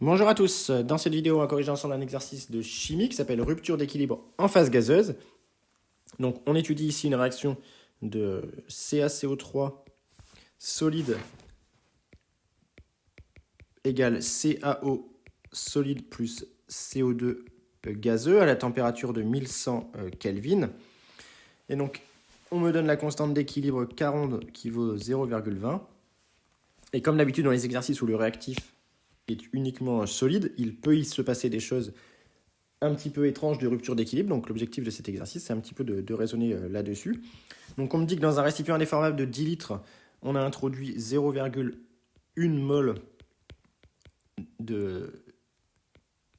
Bonjour à tous, dans cette vidéo on va corriger ensemble un exercice de chimie qui s'appelle rupture d'équilibre en phase gazeuse. Donc on étudie ici une réaction de CaCO3 solide égale CaO solide plus CO2 gazeux à la température de 1100 Kelvin. Et donc on me donne la constante d'équilibre K ronde qui vaut 0,20. Et comme d'habitude dans les exercices où le réactif est uniquement solide, il peut y se passer des choses un petit peu étranges de rupture d'équilibre. Donc l'objectif de cet exercice, c'est un petit peu de raisonner là-dessus. Donc on me dit que dans un récipient déformable de 10 litres, on a introduit 0,1 mol de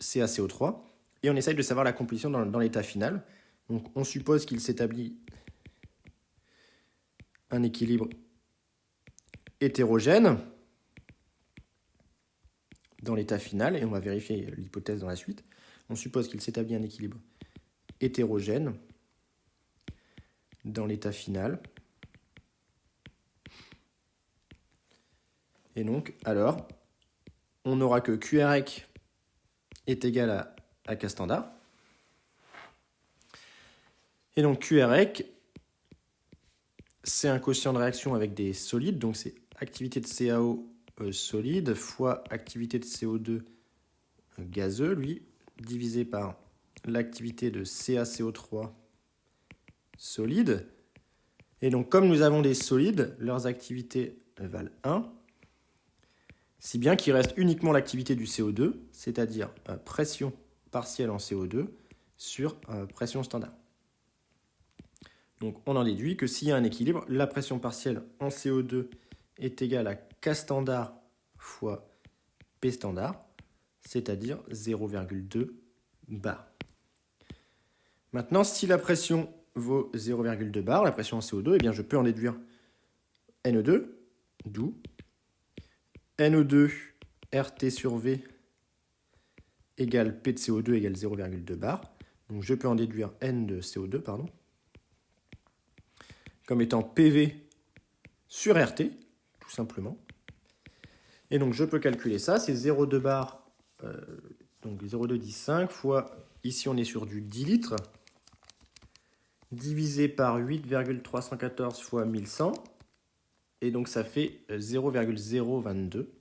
CaCO3 et on essaye de savoir la composition dans l'état final. Donc on suppose qu'il s'établit un équilibre hétérogène dans l'état final, et on va vérifier l'hypothèse dans la suite. On suppose qu'il s'établit un équilibre hétérogène dans l'état final. Et donc, alors, on n'aura que QREC est égal à K standard. Et donc QREC, c'est un quotient de réaction avec des solides, donc c'est activité de CaO solide fois activité de CO2 gazeux, lui, divisé par l'activité de CaCO3 solide. Et donc comme nous avons des solides, leurs activités valent 1, si bien qu'il reste uniquement l'activité du CO2, c'est-à-dire pression partielle en CO2 sur pression standard. Donc on en déduit que s'il y a un équilibre, la pression partielle en CO2 est égale à K standard fois P standard, c'est-à-dire 0,2 bar. Maintenant, si la pression vaut 0,2 bar, la pression en CO2, eh bien je peux en déduire NE2, d'où NO2 RT sur V égale P de CO2 égale 0,2 bar. Donc je peux en déduire N de CO2, pardon, comme étant PV sur RT, tout simplement. Et donc je peux calculer ça, c'est 0,2 bar, donc 0,215 fois, ici on est sur du 10 litres, divisé par 8,314 fois 1100, et donc ça fait 0,022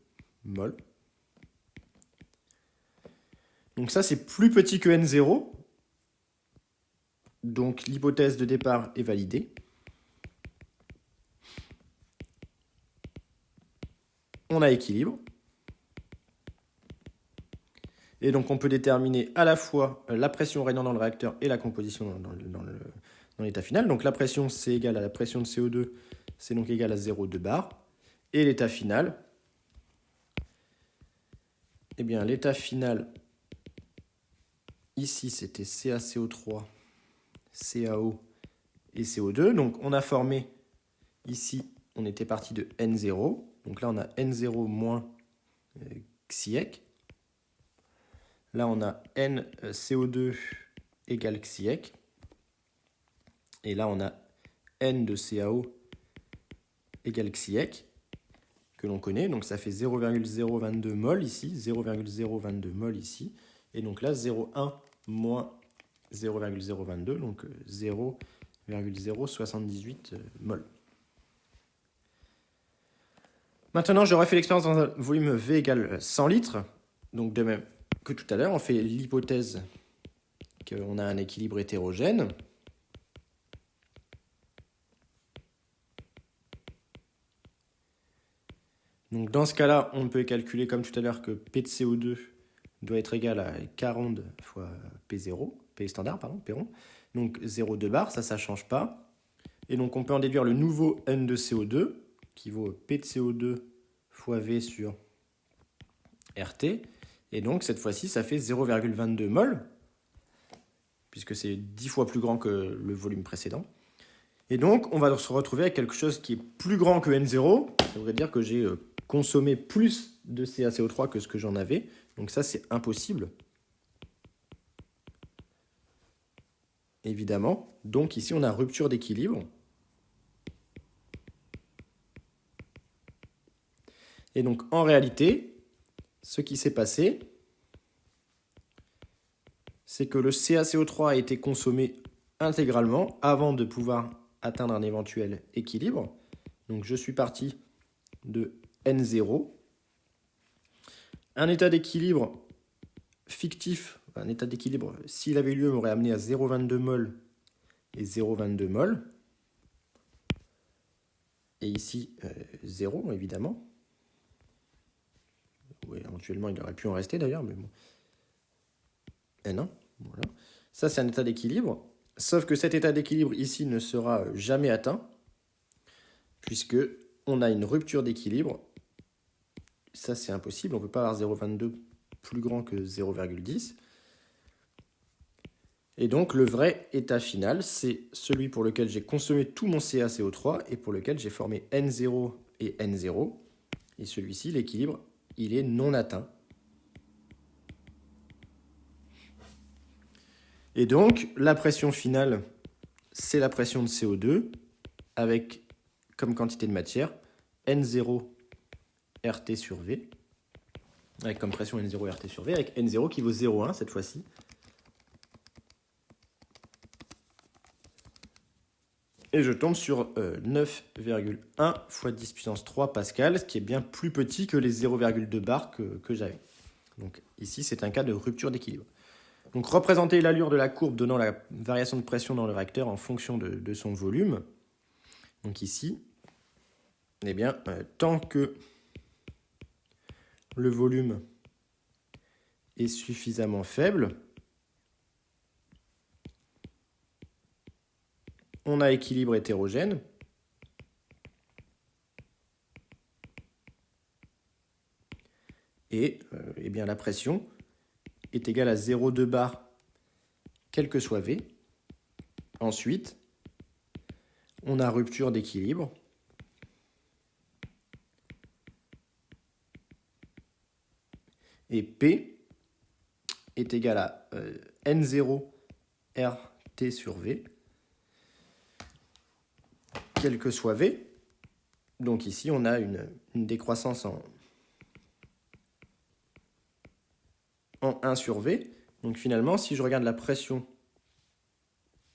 mol. Donc ça c'est plus petit que N0, donc l'hypothèse de départ est validée. On a équilibre. Et donc on peut déterminer à la fois la pression régnant dans le réacteur et la composition dans l'état final. Donc la pression c'est égal à la pression de CO2, c'est donc égal à 0,2 bar. Et l'état final, eh bien l'état final, ici c'était CaCO3, CaO et CO2. Donc on a formé, ici on était parti de N0. Donc là on a N0 moins XIEC. Là, on a NCO2 égale XIEC. Et là, on a N de CaO égale XIEC, que l'on connaît. Donc, ça fait 0,022 mol ici, 0,022 mol ici. Et donc là, 0,1 moins 0,022, donc 0,078 mol. Maintenant, je refais l'expérience dans un volume V égale 100 litres. Donc, de même que tout à l'heure, on fait l'hypothèse qu'on a un équilibre hétérogène. Donc dans ce cas-là, on peut calculer comme tout à l'heure que P de CO2 doit être égal à K ronde fois P0, P standard, pardon, P rond. Donc 0,2 bar, ça ne change pas. Et donc on peut en déduire le nouveau N de CO2, qui vaut P de CO2 fois V sur RT. Et donc, cette fois-ci, ça fait 0,22 mol, puisque c'est 10 fois plus grand que le volume précédent. Et donc, on va se retrouver avec quelque chose qui est plus grand que N0. Ça voudrait dire que j'ai consommé plus de CaCO3 que ce que j'en avais. Donc ça, c'est impossible. Évidemment. Donc ici, on a rupture d'équilibre. Et donc, en réalité, ce qui s'est passé, c'est que le CaCO3 a été consommé intégralement avant de pouvoir atteindre un éventuel équilibre. Donc je suis parti de N0. Un état d'équilibre fictif, un état d'équilibre, s'il avait eu lieu, m'aurait amené à 0,22 mol et 0,22 mol. Et ici, 0, évidemment. Oui, éventuellement, il aurait pu en rester d'ailleurs, mais bon. N1, voilà. Ça, c'est un état d'équilibre. Sauf que cet état d'équilibre ici ne sera jamais atteint, puisque on a une rupture d'équilibre. Ça, c'est impossible. On ne peut pas avoir 0,22 plus grand que 0,10. Et donc, le vrai état final, c'est celui pour lequel j'ai consommé tout mon CaCO3 et pour lequel j'ai formé N0 et N0. Et celui-ci, l'équilibre, il est non atteint. Et donc, la pression finale, c'est la pression de CO2 avec comme quantité de matière N0 RT sur V, avec comme pression N0 RT sur V, avec N0 qui vaut 0,1 cette fois-ci. Et je tombe sur 9,1 fois 10 puissance 3 pascal, ce qui est bien plus petit que les 0,2 bars que j'avais. Donc ici, c'est un cas de rupture d'équilibre. Donc représenter l'allure de la courbe donnant la variation de pression dans le réacteur en fonction de son volume. Donc ici, eh bien, tant que le volume est suffisamment faible, on a équilibre hétérogène. Et eh bien, la pression est égale à 0,2 bar, quel que soit V. Ensuite, on a rupture d'équilibre. Et P est égal à N0 RT sur V, quel que soit V. Donc ici, on a une décroissance en 1 sur V. Donc finalement, si je regarde la pression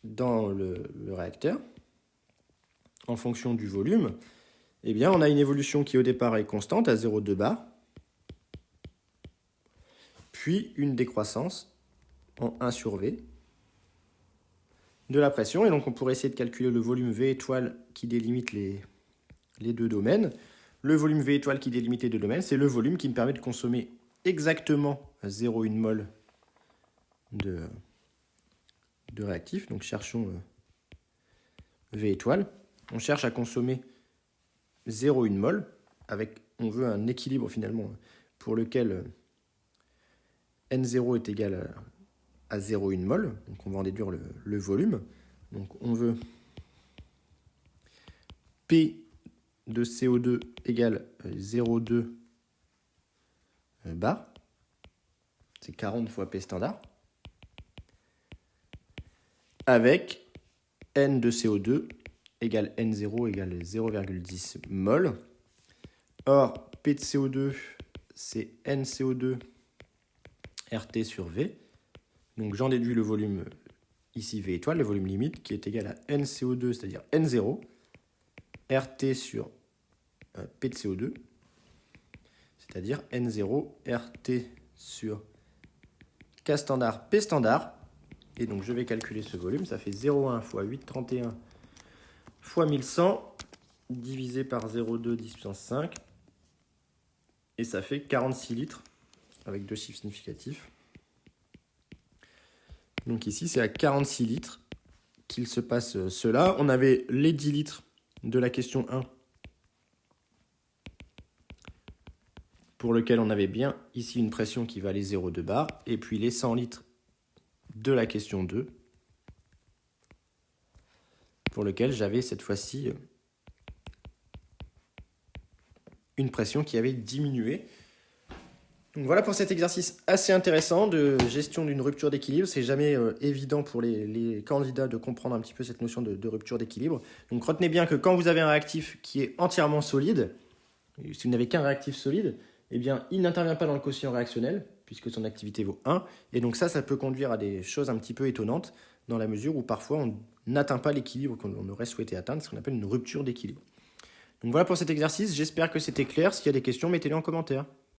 dans le réacteur, en fonction du volume, eh bien, on a une évolution qui au départ est constante à 0,2 bar, puis une décroissance en 1 sur V de la pression. Et donc on pourrait essayer de calculer le volume V étoile qui délimite les deux domaines. Le volume V étoile qui délimite les deux domaines, c'est le volume qui me permet de consommer exactement 0,1 mol de réactif. Donc cherchons V étoile. On cherche à consommer 0,1 mol. On veut un équilibre finalement pour lequel N0 est égal à 0,1 mol. Donc on va en déduire le volume. Donc on veut P de CO2 égale 0,2 bar. C'est 40 fois P standard. Avec N de CO2 égale N0 égale 0,10 mol. Or, P de CO2, c'est NCO2 RT sur V. Donc j'en déduis le volume, ici V étoile, le volume limite, qui est égal à NCO2, c'est-à-dire N0, RT sur P de CO2, c'est-à-dire N0 RT sur K standard P standard. Et donc je vais calculer ce volume, ça fait 0,1 fois 831 fois 1100 divisé par 0,2 10 puissance 5. Et ça fait 46 litres avec deux chiffres significatifs. Donc ici, c'est à 46 litres qu'il se passe cela. On avait les 10 litres de la question 1 pour lequel on avait bien ici une pression qui valait 0,2 bar. Et puis les 100 litres de la question 2 pour lequel j'avais cette fois-ci une pression qui avait diminué. Donc voilà pour cet exercice assez intéressant de gestion d'une rupture d'équilibre. C'est jamais évident pour les candidats de comprendre un petit peu cette notion de rupture d'équilibre. Donc retenez bien que quand vous avez un réactif qui est entièrement solide, si vous n'avez qu'un réactif solide, eh bien, il n'intervient pas dans le quotient réactionnel, puisque son activité vaut 1. Et donc ça peut conduire à des choses un petit peu étonnantes, dans la mesure où parfois on n'atteint pas l'équilibre qu'on aurait souhaité atteindre, ce qu'on appelle une rupture d'équilibre. Donc voilà pour cet exercice, j'espère que c'était clair. S'il y a des questions, mettez-les en commentaire.